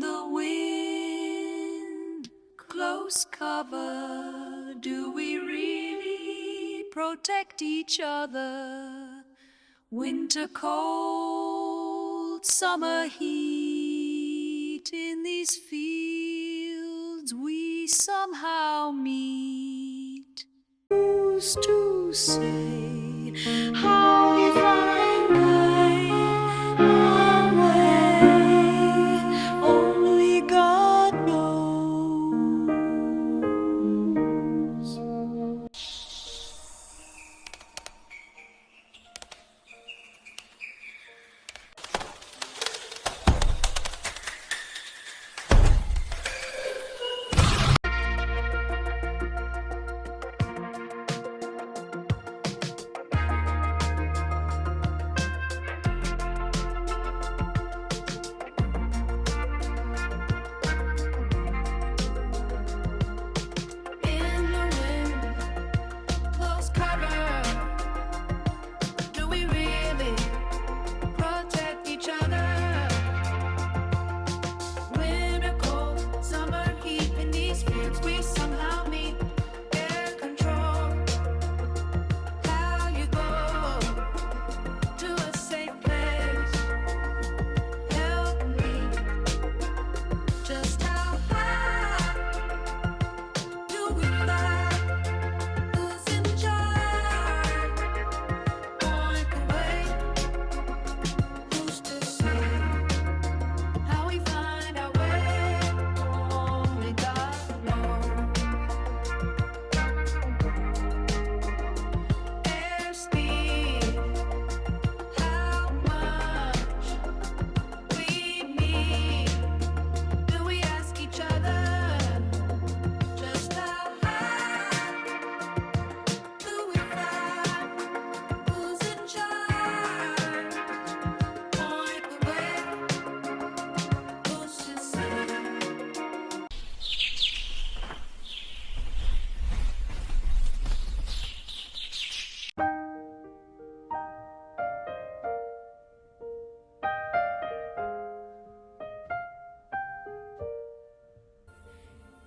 the wind, close cover. Do we really protect each other? Winter cold, summer heat. In these fields we somehow meet. Who's to say how we find our way? Only God knows.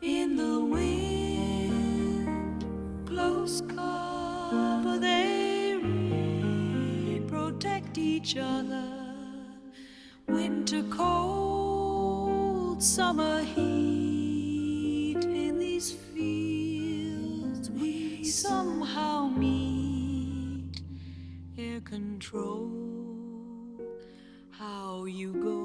In the wind, close cover, they really protect each other. Winter cold, summer heat. In these fields we somehow meet. Air control, how you go